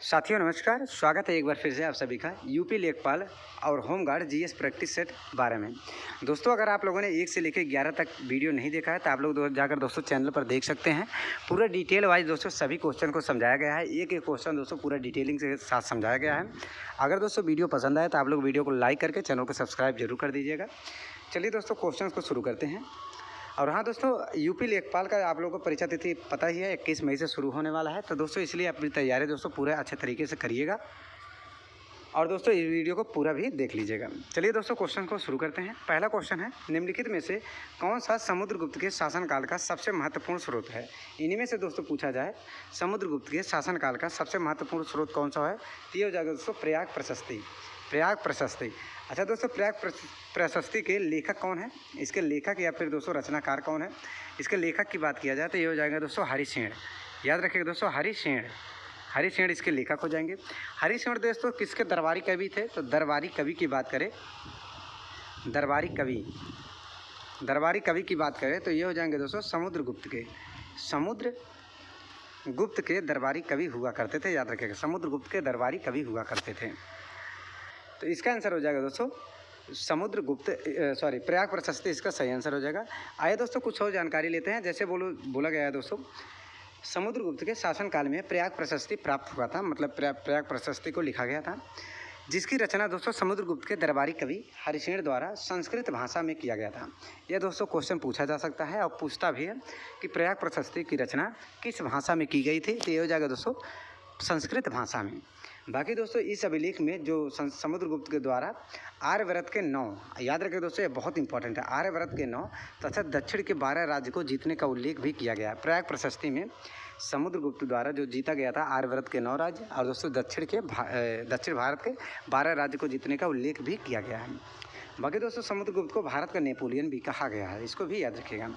साथियों नमस्कार, स्वागत है एक बार फिर से आप सभी का यूपी लेखपाल और होमगार्ड जीएस प्रैक्टिस सेट 12 में। दोस्तों अगर आप लोगों ने 1 से लेकर 11 तक वीडियो नहीं देखा है तो आप लोग जाकर दोस्तों चैनल पर देख सकते हैं। पूरा डिटेल वाइज दोस्तों सभी क्वेश्चन को समझाया गया है। एक एक क्वेश्चन दोस्तों पूरा डिटेलिंग के साथ समझाया गया है। अगर दोस्तों वीडियो पसंद आए तो आप लोग वीडियो को लाइक करके चैनल को सब्सक्राइब जरूर कर दीजिएगा। चलिए दोस्तों क्वेश्चन को शुरू करते हैं। और हाँ दोस्तों, यूपी लेखपाल का आप लोगों को परीक्षा तिथि पता ही है 21 मई से शुरू होने वाला है। तो दोस्तों इसलिए अपनी तैयारी दोस्तों पूरे अच्छे तरीके से करिएगा और दोस्तों इस वीडियो को पूरा भी देख लीजिएगा। चलिए दोस्तों क्वेश्चन को शुरू करते हैं। पहला क्वेश्चन है, निम्नलिखित में से कौन सा समुद्रगुप्त के शासनकाल का सबसे महत्वपूर्ण स्रोत है। इन्हीं में से दोस्तों पूछा जाए समुद्रगुप्त के शासनकाल का सबसे महत्वपूर्ण स्रोत कौन सा है तो ये हो जाएगा दोस्तों प्रयाग प्रशस्ति। प्रयाग प्रशस्ति। अच्छा दोस्तों, प्रयाग प्रशस्ति के लेखक कौन है, इसके लेखक या फिर दोस्तों रचनाकार कौन है। इसके लेखक की बात किया जाए तो ये हो जाएगा दोस्तों हरिसेन। याद रखिएगा दोस्तों हरिसेन। हरिसेन इसके लेखक हो जाएंगे। हरिसेन दोस्तों किसके दरबारी कवि थे तो दरबारी कवि की बात करें, दरबारी कवि की बात करें तो ये हो जाएंगे दोस्तों समुद्रगुप्त के। समुद्रगुप्त के दरबारी कवि हुआ करते थे। याद रखिएगा समुद्रगुप्त के दरबारी कवि हुआ करते थे। तो इसका आंसर हो जाएगा दोस्तों प्रयाग प्रशस्ति इसका सही आंसर हो जाएगा। आइए दोस्तों कुछ और जानकारी लेते हैं। जैसे बोला गया है दोस्तों समुद्रगुप्त के शासनकाल में प्रयाग प्रशस्ति प्राप्त हुआ था, मतलब प्रयाग प्रशस्ति को लिखा गया था, जिसकी रचना दोस्तों समुद्रगुप्त के दरबारी कवि हरिसेन द्वारा संस्कृत भाषा में किया गया था। यह दोस्तों क्वेश्चन पूछा जा सकता है और पूछता भी है कि प्रयाग प्रशस्ति की रचना किस भाषा में की गई थी तो ये हो जाएगा दोस्तों संस्कृत भाषा में। बाकी दोस्तों इस अभिलेख में जो समुद्रगुप्त के द्वारा आर्यव्रत के 9, याद रखें दोस्तों ये बहुत इंपॉर्टेंट है, आर्यव्रत के 9 तथा दक्षिण के 12 राज्य को जीतने का उल्लेख भी किया गया है। प्रयाग प्रशस्ति में समुद्रगुप्त द्वारा जो जीता गया था आर्यव्रत के 9 राज्य और दोस्तों दक्षिण भारत के 12 राज्य को जीतने का उल्लेख भी किया गया है। बाकी दोस्तों समुद्रगुप्त को भारत का नेपोलियन भी कहा गया है, इसको भी याद रखिएगा।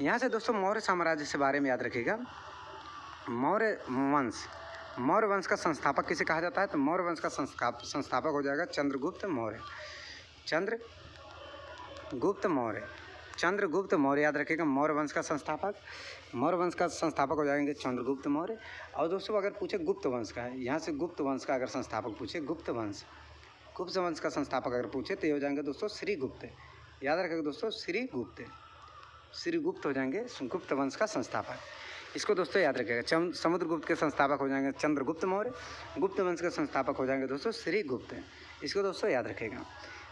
यहाँ से दोस्तों मौर्य साम्राज्य के बारे में याद रखिएगा। मौर्य वंश का संस्थापक किसे कहा जाता है तो मौर्य वंश का संस्थापक हो जाएगा चंद्रगुप्त मौर्य। याद रखिएगा मौर्य वंश का संस्थापक हो जाएंगे चंद्रगुप्त मौर्य। और दोस्तों अगर पूछे गुप्त वंश का है, यहाँ से गुप्त वंश का अगर संस्थापक पूछे गुप्त वंश का संस्थापक अगर पूछे तो ये हो जाएंगे दोस्तों श्रीगुप्त। याद रखिएगा दोस्तों श्रीगुप्त हो जाएंगे गुप्त वंश का संस्थापक। इसको दोस्तों याद रखिएगा। समुद्रगुप्त के संस्थापक हो जाएंगे चंद्रगुप्त मौर्य, गुप्त वंश के संस्थापक हो जाएंगे दोस्तों श्रीगुप्त। इसको दोस्तों याद रखिएगा।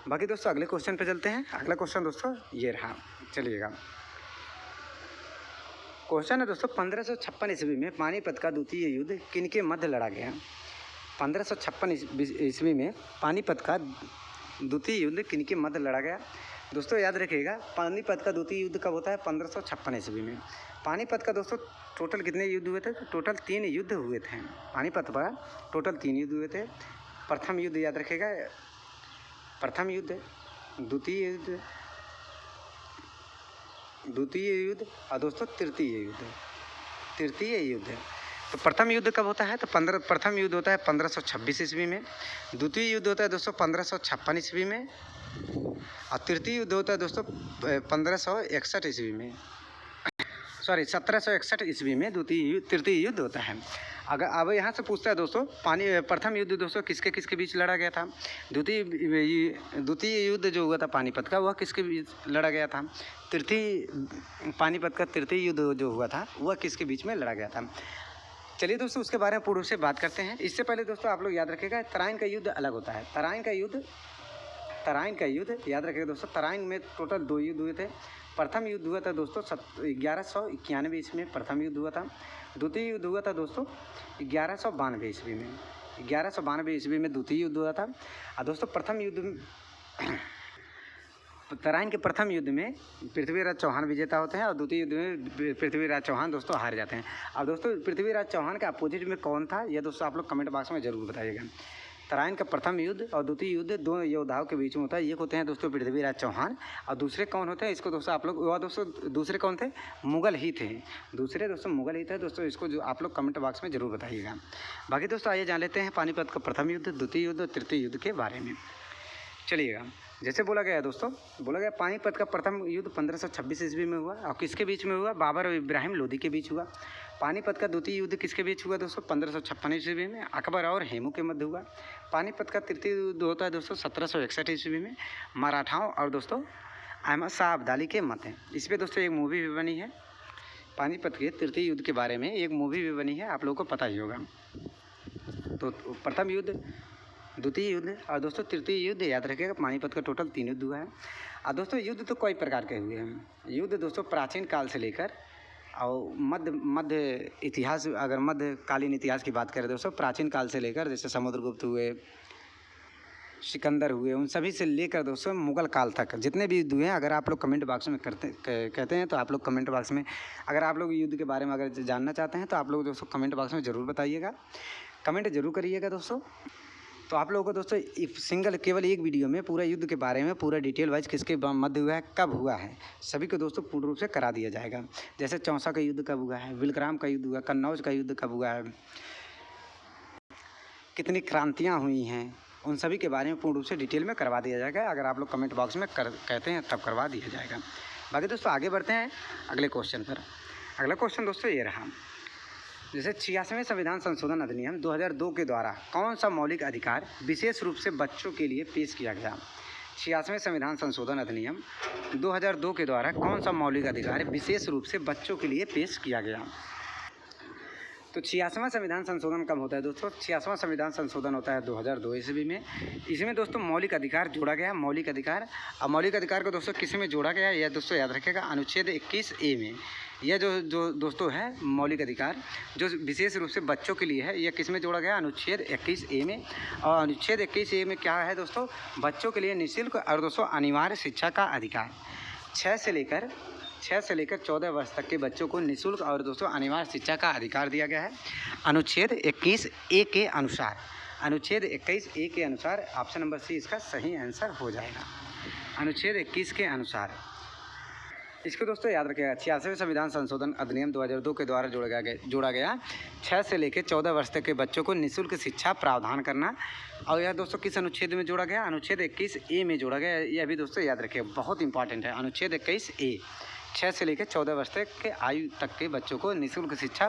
बाकी दोस्तों अगले क्वेश्चन पे चलते हैं। अगला क्वेश्चन दोस्तों ये रहा, चलिएगा। क्वेश्चन है दोस्तों 1556 ईस्वी में पानीपत का द्वितीय युद्ध किनके मध्य लड़ा गया। 1556 ईस्वी में पानीपत का द्वितीय युद्ध किनके मध्य लड़ा गया। दोस्तों याद रखिएगा पानीपत का द्वितीय युद्ध कब होता है 1556 ईस्वी में। पानीपत का दोस्तों टोटल कितने युद्ध हुए थे तो टोटल 3 युद्ध हुए थे। पानीपत पर टोटल 3 युद्ध हुए थे। प्रथम युद्ध याद रखिएगा, प्रथम युद्ध, द्वितीय युद्ध और दोस्तों तृतीय युद्ध। तो प्रथम युद्ध कब होता है तो प्रथम युद्ध होता है 1526 ईस्वी में, द्वितीय युद्ध होता है दोस्तों 1556 ईस्वी में और तृतीय युद्ध होता है दोस्तों 1761 ईस्वी में, 1761 ईस्वी में तृतीय युद्ध होता है। अगर अब यहाँ से पूछता है दोस्तों प्रथम युद्ध दोस्तों किसके बीच लड़ा गया था। द्वितीय युद्ध जो हुआ था पानीपत का वह किसके बीच लड़ा गया था। पानीपत का तृतीय युद्ध जो हुआ था वह किसके बीच में लड़ा गया था। चलिए दोस्तों उसके बारे में पूर्व से बात करते हैं। इससे पहले दोस्तों आप लोग याद रखिएगा तराइन का युद्ध अलग होता है। तराइन का युद्ध याद रखिएगा दोस्तों। तराइन में टोटल 2 युद्ध हुए थे। प्रथम युद्ध हुआ था दोस्तों 1191 ईस्वी में प्रथम युद्ध हुआ था। द्वितीय युद्ध हुआ था दोस्तों 1192 ईस्वी में। 1192 ईस्वी में द्वितीय युद्ध हुआ था। और दोस्तों प्रथम युद्ध तराइन के प्रथम युद्ध में पृथ्वीराज चौहान विजेता होते हैं और द्वितीय युद्ध में पृथ्वीराज चौहान दोस्तों हार जाते हैं। अब दोस्तों पृथ्वीराज चौहान के अपोजिट में कौन था यह दोस्तों आप लोग कमेंट बॉक्स में जरूर बताइएगा। तराइन का प्रथम युद्ध और द्वितीय युद्ध 2 योद्धाओं के बीच में होता है। एक होते हैं दोस्तों पृथ्वीराज चौहान और दूसरे कौन होते हैं इसको दोस्तों आप लोग दोस्तों दूसरे कौन थे मुगल ही थे। दूसरे दोस्तों मुगल ही थे दोस्तों। इसको जो आप लोग कमेंट बॉक्स में ज़रूर बताइएगा। बाकी दोस्तों आइए जान लेते हैं पानीपत का प्रथम युद्ध, द्वितीय युद्ध और तृतीय युद्ध के बारे में। चलिएगा जैसे बोला गया दोस्तों, बोला गया पानीपत का प्रथम युद्ध 1526 ईस्वी में हुआ और किसके बीच में हुआ? बाबर और इब्राहिम लोदी के बीच हुआ। पानीपत का द्वितीय युद्ध किसके बीच हुआ दोस्तों? 1556 ईस्वी में अकबर और हेमू के मध्य हुआ। पानीपत का तृतीय युद्ध होता है दोस्तों 1761 ईस्वी में मराठाओं और दोस्तों अहमद शाह अब्दाली के मध्य। इस पर दोस्तों एक मूवी भी बनी है, पानीपत के तृतीय युद्ध के बारे में एक मूवी भी बनी है, आप लोगों को पता ही होगा। तो प्रथम युद्ध, द्वितीय युद्ध और दोस्तों तृतीय युद्ध याद रखिएगा। पानीपत का टोटल 3 युद्ध हुआ है। और दोस्तों युद्ध तो कई प्रकार के हुए हैं। युद्ध दोस्तों प्राचीन काल से लेकर और मध्य इतिहास, अगर मध्यकालीन इतिहास की बात करें दोस्तों, प्राचीन काल से लेकर जैसे समुद्रगुप्त हुए, सिकंदर हुए, उन सभी से लेकर दोस्तों मुगल काल तक जितने भी युद्ध हुए हैं, अगर आप लोग कमेंट बॉक्स में कहते हैं तो आप लोग कमेंट बॉक्स में, अगर आप लोग युद्ध के बारे में अगर जानना चाहते हैं तो आप लोग दोस्तों कमेंट बॉक्स में ज़रूर बताइएगा, कमेंट जरूर करिएगा दोस्तों। तो आप लोगों को दोस्तों केवल एक वीडियो में पूरा युद्ध के बारे में पूरा डिटेल वाइज किसके मध्य हुआ है, कब हुआ है, सभी को दोस्तों पूर्ण रूप से करा दिया जाएगा। जैसे चौसा का युद्ध कब हुआ है, विलग्राम का युद्ध हुआ, कन्नौज का युद्ध कब हुआ है, कितनी क्रांतियाँ हुई हैं, उन सभी के बारे में पूर्ण रूप से डिटेल में करवा दिया जाएगा। अगर आप लोग कमेंट बॉक्स में कहते हैं तब करवा दिया जाएगा। बाकी दोस्तों आगे बढ़ते हैं अगले क्वेश्चन पर। अगला क्वेश्चन दोस्तों ये रहा, जैसे 86वें संविधान संशोधन अधिनियम 2002 के द्वारा कौन सा मौलिक अधिकार विशेष रूप से बच्चों के लिए पेश किया गया? 86वें संविधान संशोधन अधिनियम 2002 के द्वारा कौन सा मौलिक अधिकार विशेष रूप से बच्चों के लिए पेश किया गया? तो 86वां संविधान संशोधन कब होता है दोस्तों? 86वां संविधान संशोधन होता है 2002 ईस्वी में। इसमें दोस्तों मौलिक अधिकार जोड़ा गया, मौलिक अधिकार। अब मौलिक अधिकार को दोस्तों किस में जोड़ा गया, यह दोस्तों याद रखिएगा अनुच्छेद 21A में। यह जो दोस्तों है मौलिक अधिकार जो विशेष रूप से बच्चों के लिए है, यह किस में जोड़ा गया? अनुच्छेद 21A में। और अनुच्छेद 21A में क्या है दोस्तों? बच्चों के लिए निःशुल्क और दोस्तों अनिवार्य शिक्षा का अधिकार। 6 से लेकर 14 वर्ष तक के बच्चों को निःशुल्क और दोस्तों अनिवार्य शिक्षा का अधिकार दिया गया है अनुच्छेद 21A के अनुसार। अनुच्छेद 21A के अनुसार ऑप्शन नंबर सी इसका सही आंसर हो जाएगा, अनुच्छेद 21 के अनुसार। इसको दोस्तों याद रखिएगा, 86वें संविधान संशोधन अधिनियम 2002 के द्वारा जोड़ा गया 6 से लेकर 14 वर्ष तक के बच्चों को निःशुल्क शिक्षा प्रावधान करना। और यह दोस्तों किस अनुच्छेद में जोड़ा गया? अनुच्छेद 21A में जोड़ा गया। यह भी दोस्तों याद रखिएगा, बहुत इंपॉर्टेंट है। अनुच्छेद 21A 6 से लेकर 14 वर्ष तक के आयु तक के बच्चों को निःशुल्क शिक्षा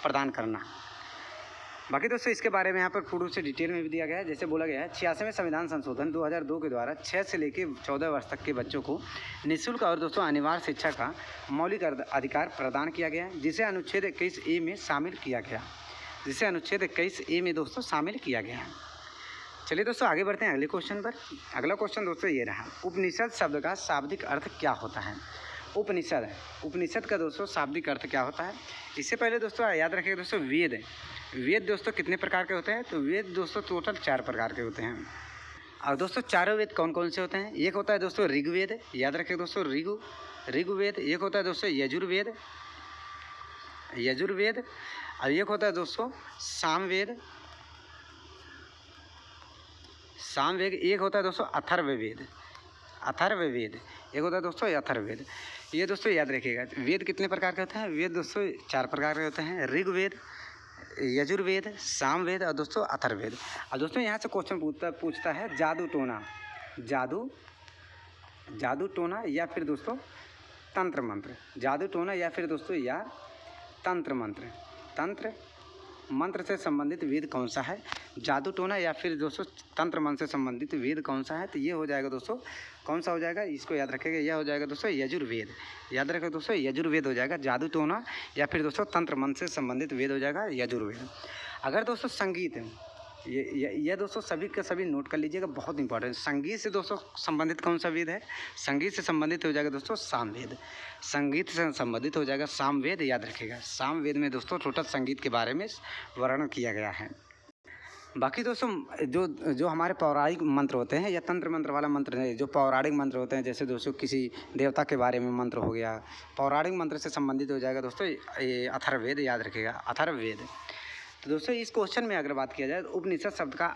प्रदान करना। बाकी दोस्तों इसके बारे में यहाँ पर पूर्ण रूप से डिटेल में भी दिया गया है। जैसे बोला गया है 86वें संविधान संशोधन 2002 के द्वारा 6 से लेकर 14 वर्ष तक के बच्चों को निःशुल्क और दोस्तों अनिवार्य शिक्षा का मौलिक अधिकार प्रदान किया गया है, जिसे अनुच्छेद 21A में शामिल किया गया, जिसे अनुच्छेद 21A में दोस्तों शामिल किया गया है। चलिए दोस्तों आगे बढ़ते हैं अगले क्वेश्चन पर। अगला क्वेश्चन दोस्तों ये रहा, उपनिषद शब्द का शाब्दिक अर्थ क्या होता है? उपनिषद का दोस्तों शाब्दिक अर्थ क्या होता है? इससे पहले दोस्तों याद रखिएगा दोस्तों वेद दोस्तों कितने प्रकार के होते हैं? तो वेद दोस्तों टोटल 4 प्रकार के होते हैं। और दोस्तों चारों वेद कौन कौन से होते हैं? एक होता है दोस्तों ऋग्वेद, याद रखिए दोस्तों ऋग्वेद। एक होता है दोस्तों यजुर्वेद, और एक होता है दोस्तों सामवेद। एक होता है दोस्तों अथर्ववेद, एक होता है दोस्तों अथर्ववेद। ये दोस्तों याद रखिएगा, वेद कितने प्रकार के होते हैं? वेद दोस्तों 4 प्रकार के होते हैं, ऋग्वेद, यजुर्वेद, सामवेद और दोस्तों अथर्ववेद। और दोस्तों यहाँ से क्वेश्चन पूछता है जादू टोना या फिर दोस्तों तंत्र मंत्र, जादू टोना या फिर दोस्तों या तंत्र मंत्र से संबंधित वेद कौन सा है? जादू टोना या फिर दोस्तों तंत्र मंत्र से संबंधित वेद कौन सा है? तो ये हो जाएगा दोस्तों, कौन सा हो जाएगा? इसको याद रखेगा, यह हो जाएगा दोस्तों यजुर्वेद। याद रखेगा दोस्तों यजुर्वेद हो जाएगा। जादू टोना या फिर दोस्तों तंत्र मंत्र से संबंधित वेद हो जाएगा यजुर्वेद। अगर दोस्तों संगीत, ये दोस्तों सभी का सभी नोट कर लीजिएगा, बहुत इंपॉर्टेंट। संगीत से दोस्तों संबंधित कौन सा वेद है? संगीत से संबंधित हो जाएगा दोस्तों सामवेद। संगीत से संबंधित हो जाएगा सामवेद, याद रखिएगा। सामवेद में दोस्तों टोटल संगीत के बारे में वर्णन किया गया है। बाकी दोस्तों जो हमारे पौराणिक मंत्र होते हैं या तंत्र मंत्र वाला मंत्र है, जो पौराणिक मंत्र होते हैं, जैसे दोस्तों किसी देवता के बारे में मंत्र हो गया, पौराणिक मंत्र से संबंधित हो जाएगा दोस्तों ये अथर्ववेद, याद रखिएगा अथर्ववेद। तो दोस्तों इस क्वेश्चन में अगर बात किया जाए तो उपनिषद शब्द का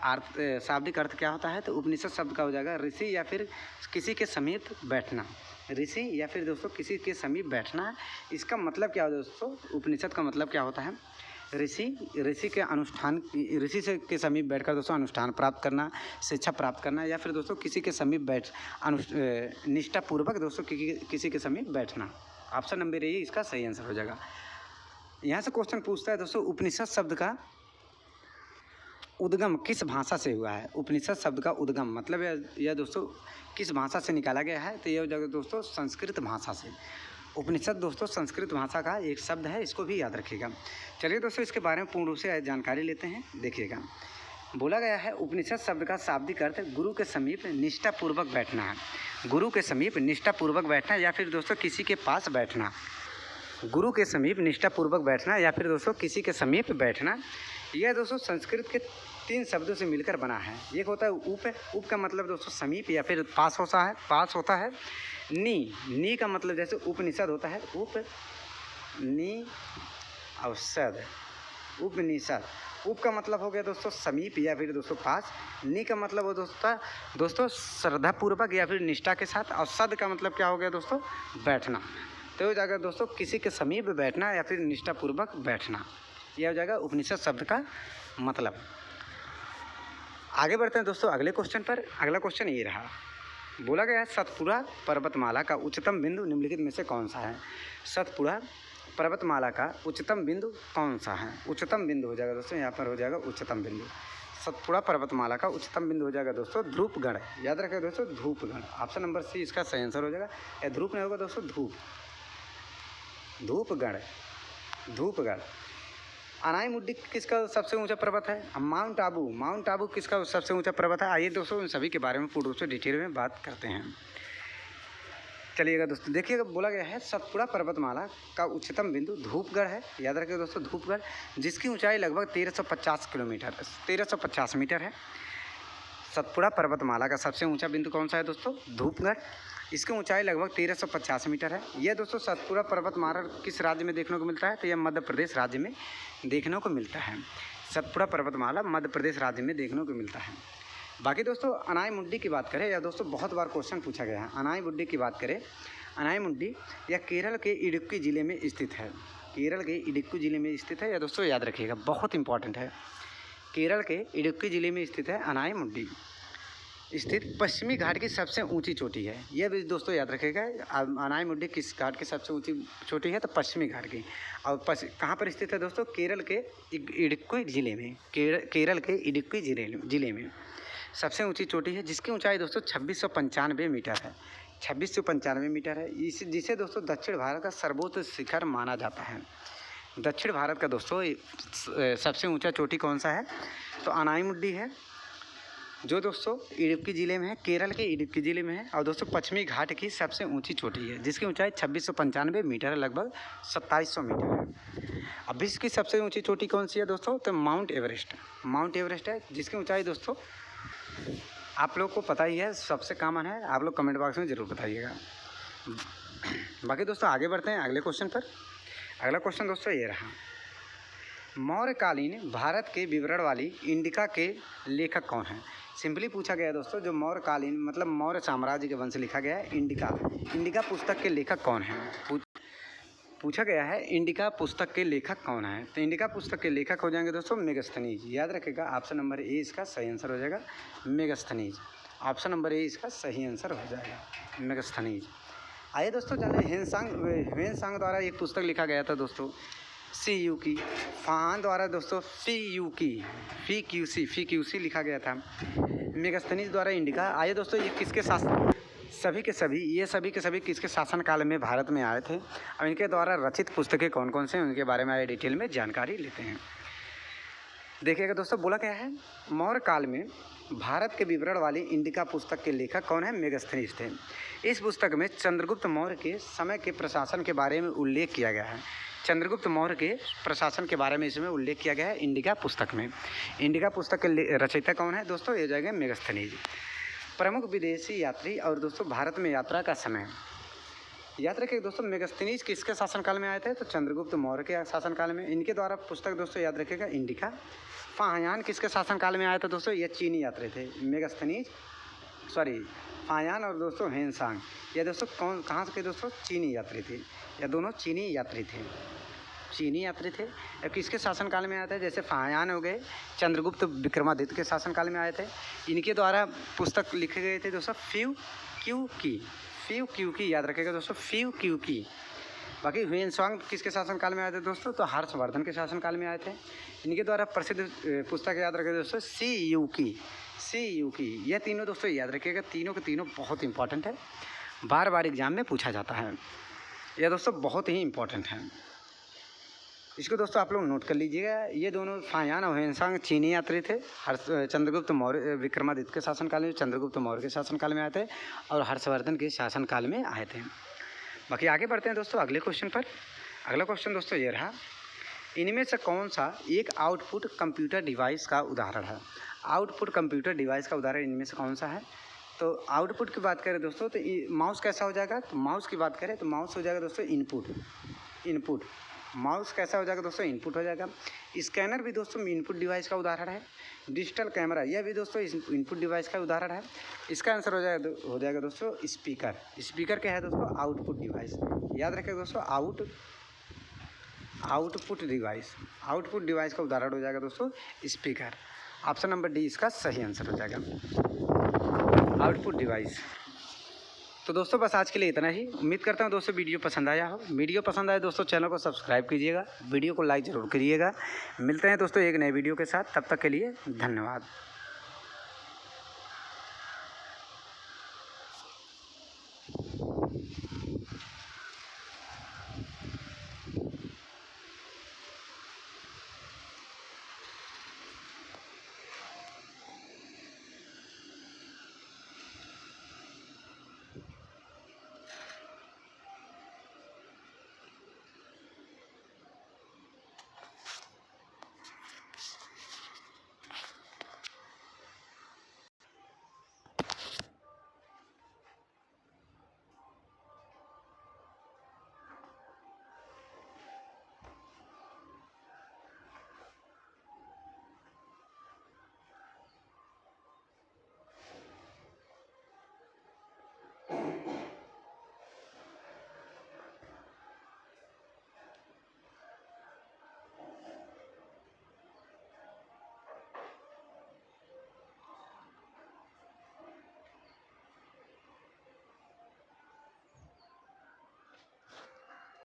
शाब्दिक अर्थ क्या होता है? तो उपनिषद शब्द का हो जाएगा ऋषि या फिर किसी के समीप बैठना, ऋषि या फिर दोस्तों किसी के समीप बैठना। इसका मतलब क्या है दोस्तों? उपनिषद का मतलब क्या होता है? ऋषि के अनुष्ठान, ऋषि से के समीप बैठकर दोस्तों अनुष्ठान प्राप्त करना, शिक्षा प्राप्त करना, या फिर दोस्तों किसी के समीप बैठ निष्ठापूर्वक दोस्तों किसी के समीप बैठना। ऑप्शन नंबर ए इसका सही आंसर हो जाएगा। यहाँ से क्वेश्चन पूछता है दोस्तों, उपनिषद शब्द का उद्गम किस भाषा से हुआ है? उपनिषद शब्द का उद्गम मतलब यह दोस्तों किस भाषा से निकाला गया है? तो यह हो जाएगा दोस्तों संस्कृत भाषा से। उपनिषद दोस्तों संस्कृत भाषा का एक शब्द है, इसको भी याद रखिएगा। चलिए दोस्तों इसके बारे में पूर्ण रूप से जानकारी लेते हैं। देखिएगा, बोला गया है उपनिषद शब्द का शाब्दिक अर्थ गुरु के समीप निष्ठापूर्वक बैठना है। गुरु के समीप निष्ठापूर्वक बैठना या फिर दोस्तों किसी के पास बैठना। गुरु के समीप निष्ठापूर्वक बैठना या फिर दोस्तों किसी के समीप बैठना, यह दोस्तों संस्कृत के 3 शब्दों से मिलकर बना है। एक होता है उप, उप का मतलब दोस्तों समीप या फिर पास होता है। नी का मतलब जैसे उपनिषद होता है, उप नी और सद, उपनिषद। उप का मतलब हो गया दोस्तों समीप या फिर दोस्तों पास। नी का मतलब हो दोस्तों श्रद्धापूर्वक या फिर निष्ठा के साथ। और सद का मतलब क्या हो गया दोस्तों? बैठना। तो हो जाएगा दोस्तों किसी के समीप बैठना या फिर निष्ठापूर्वक बैठना, यह हो जाएगा उपनिषद शब्द का मतलब। आगे बढ़ते हैं दोस्तों अगले क्वेश्चन पर। अगला क्वेश्चन ये रहा, बोला गया है सतपुड़ा पर्वतमाला का उच्चतम बिंदु निम्नलिखित में से कौन सा है? सतपुड़ा पर्वतमाला का उच्चतम बिंदु कौन सा है? उच्चतम बिंदु हो जाएगा दोस्तों, यहाँ पर हो जाएगा उच्चतम बिंदु। सतपुड़ा पर्वतमाला का उच्चतम बिंदु हो जाएगा दोस्तों ध्रुपगढ़। याद रखें दोस्तों ध्रुपगढ़। ऑप्शन नंबर सी इसका सही आंसर हो जाएगा। या ध्रुप नहीं होगा दोस्तों, धूपगढ़। अनाईमुड्डी किसका सबसे ऊंचा पर्वत है? माउंट आबू किसका सबसे ऊंचा पर्वत है? आइए दोस्तों इन सभी के बारे में पूर्ण रूप से डिटेल में बात करते हैं। चलिएगा दोस्तों, देखिएगा बोला गया है सतपुड़ा पर्वतमाला का उच्चतम बिंदु धूपगढ़ है। याद रखिए दोस्तों धूपगढ़, जिसकी ऊंचाई लगभग 1350 मीटर है। सतपुड़ा पर्वतमाला का सबसे ऊंचा बिंदु कौन सा है दोस्तों? धूपगढ़। इसकी ऊंचाई लगभग 1350 मीटर है। यह दोस्तों सतपुड़ा पर्वतमाला किस राज्य में देखने को मिलता है? तो यह मध्य प्रदेश राज्य में देखने को मिलता है। सतपुड़ा पर्वतमाला मध्य प्रदेश राज्य में देखने को मिलता है। बाकी दोस्तों अनाईमुड्डी की बात करें, या दोस्तों बहुत बार क्वेश्चन पूछा गया है, अनाईमुड्डी की बात करें। अनाईमुड्डी यह केरल के इडुक्की ज़िले में स्थित है। केरल के इडुक्की ज़िले में स्थित है, या दोस्तों याद रखिएगा बहुत इंपॉर्टेंट है। केरल के इडुक्की ज़िले में स्थित है अनाईमुड्डी। स्थित पश्चिमी घाट की सबसे ऊंची चोटी है। यह भी दोस्तों याद रखिएगा, अनाईमुड्डी किस घाट की सबसे ऊंची चोटी है? तो पश्चिमी घाट की। और कहाँ पर स्थित है दोस्तों? केरल के इडुक्की ज़िले में। केरल के इडुक्की ज़िले में सबसे ऊंची चोटी है, जिसकी ऊंचाई दोस्तों 2695 मीटर है। 2695 मीटर है, जिसे दोस्तों दक्षिण भारत का सर्वोच्च शिखर माना जाता है। दक्षिण भारत का दोस्तों सबसे ऊंचा चोटी कौन सा है? तो अनाईमुड्डी है, जो दोस्तों इडुक्की ज़िले में है, केरल के इडुक्की ज़िले में है। और दोस्तों पश्चिमी घाट की सबसे ऊंची चोटी है, जिसकी ऊंचाई 2695 मीटर है, लगभग 2700 मीटर है। अब विश्व की सबसे ऊंची चोटी कौन सी है दोस्तों? तो माउंट एवरेस्ट है, जिसकी ऊंचाई दोस्तों आप लोग को पता ही है, सबसे कॉमन है। आप लोग कमेंट बॉक्स में ज़रूर बताइएगा। बाकी दोस्तों आगे बढ़ते हैं अगले क्वेश्चन पर। अगला क्वेश्चन दोस्तों ये रहा, मौर्यकालीन भारत के विवरण वाली इंडिका के लेखक कौन है? सिंपली पूछा गया दोस्तों, जो मौर्यकालीन मतलब मौर्य साम्राज्य के वंश लिखा गया है इंडिका पुस्तक के लेखक कौन है? पूछा गया है इंडिका पुस्तक के लेखक कौन है? तो इंडिका पुस्तक के लेखक हो जाएंगे दोस्तों मेगस्थनीज। याद रखेगा ऑप्शन नंबर ए इसका सही आंसर हो जाएगा, मेगस्थनीज। ऑप्शन नंबर ए इसका सही आंसर हो जाएगा, मेगस्थनीज। आइए दोस्तों जाने ह्वेनसांग द्वारा एक पुस्तक लिखा गया था दोस्तों, CU की। फाहान द्वारा दोस्तों FQC लिखा गया था। मेगस्थनीज द्वारा इंडिका। आइए दोस्तों ये किसके शासन, सभी के सभी किसके शासनकाल में भारत में आए थे? और इनके द्वारा रचित पुस्तकें कौन कौन से हैं, उनके बारे में आइए डिटेल में जानकारी लेते हैं। देखिएगा दोस्तों बोला गया है मौर्य काल में भारत के विवरण वाली इंडिका पुस्तक के लेखक कौन है? मेगस्थनीज थे। इस पुस्तक में चंद्रगुप्त मौर्य के समय के प्रशासन के बारे में उल्लेख किया गया है। चंद्रगुप्त मौर्य के प्रशासन के बारे में इसमें उल्लेख किया गया है इंडिका पुस्तक में। इंडिका पुस्तक के रचयिता कौन है दोस्तों? ये जाएगा मेगस्थनीज। प्रमुख विदेशी यात्री और दोस्तों भारत में यात्रा का समय। याद रखिए दोस्तों मेगस्थनीज किसके शासनकाल में आए थे? तो चंद्रगुप्त मौर्य के शासनकाल में। इनके द्वारा पुस्तक दोस्तों याद रखिएगा इंडिका। फाह्यान किसके शासनकाल में आए थे दोस्तों? ये चीनी यात्री थे। फाह्यान और दोस्तों ह्वेनसांग, ये दोस्तों कहाँ के दोस्तों? चीनी यात्री थे, या दोनों चीनी यात्री थे। चीनी यात्री थे। किसके शासनकाल में आए थे? जैसे फाहियान हो गए, चंद्रगुप्त विक्रमादित्य के शासनकाल में आए थे। इनके द्वारा पुस्तक लिखे गए थे दोस्तों फ्यू क्यू की, याद रखिएगा दोस्तों, फ्यू क्यू की। बाकी ह्वेनसांग किसके शासनकाल में आए थे दोस्तों? तो हर्षवर्धन के शासनकाल में आए थे। इनके द्वारा प्रसिद्ध पुस्तक याद रखिएगा दोस्तों सी यू की। यह तीनों दोस्तों याद रखिएगा, तीनों के तीनों बहुत इंपॉर्टेंट है, बार बार एग्जाम में पूछा जाता है। यह दोस्तों बहुत ही इंपॉर्टेंट है, इसको दोस्तों आप लोग नोट कर लीजिएगा। ये दोनों फाहियान और ह्वेनसांग चीनी यात्री थे। चंद्रगुप्त मौर्य विक्रमादित्य के शासनकाल में, चंद्रगुप्त मौर्य के शासनकाल में आए थे और हर्षवर्धन के शासनकाल में आए थे। बाकी आगे बढ़ते हैं दोस्तों अगले क्वेश्चन पर। अगला क्वेश्चन दोस्तों ये रहा, इनमें से कौन सा एक आउटपुट कंप्यूटर डिवाइस का उदाहरण है? आउटपुट कंप्यूटर डिवाइस का उदाहरण इनमें से कौन सा है? तो आउटपुट की बात करें दोस्तों तो माउस कैसा हो जाएगा? तो माउस की बात करें तो माउस हो जाएगा दोस्तों इनपुट। माउस कैसा हो जाएगा दोस्तों? इनपुट हो जाएगा। स्कैनर भी दोस्तों इनपुट डिवाइस का उदाहरण है। डिजिटल कैमरा यह भी दोस्तों इनपुट डिवाइस का उदाहरण है। इसका आंसर हो जाएगा दोस्तों स्पीकर क्या है दोस्तों? Output device. याद रखिएगा दोस्तों आउटपुट डिवाइस का उदाहरण हो जाएगा दोस्तों स्पीकर। ऑप्शन नंबर डी इसका सही आंसर हो जाएगा, आउटपुट डिवाइस। तो दोस्तों बस आज के लिए इतना ही। उम्मीद करता हूँ दोस्तों वीडियो पसंद आया हो। वीडियो पसंद आए दोस्तों चैनल को सब्सक्राइब कीजिएगा, वीडियो को लाइक ज़रूर करिएगा। मिलते हैं दोस्तों एक नए वीडियो के साथ, तब तक के लिए धन्यवाद।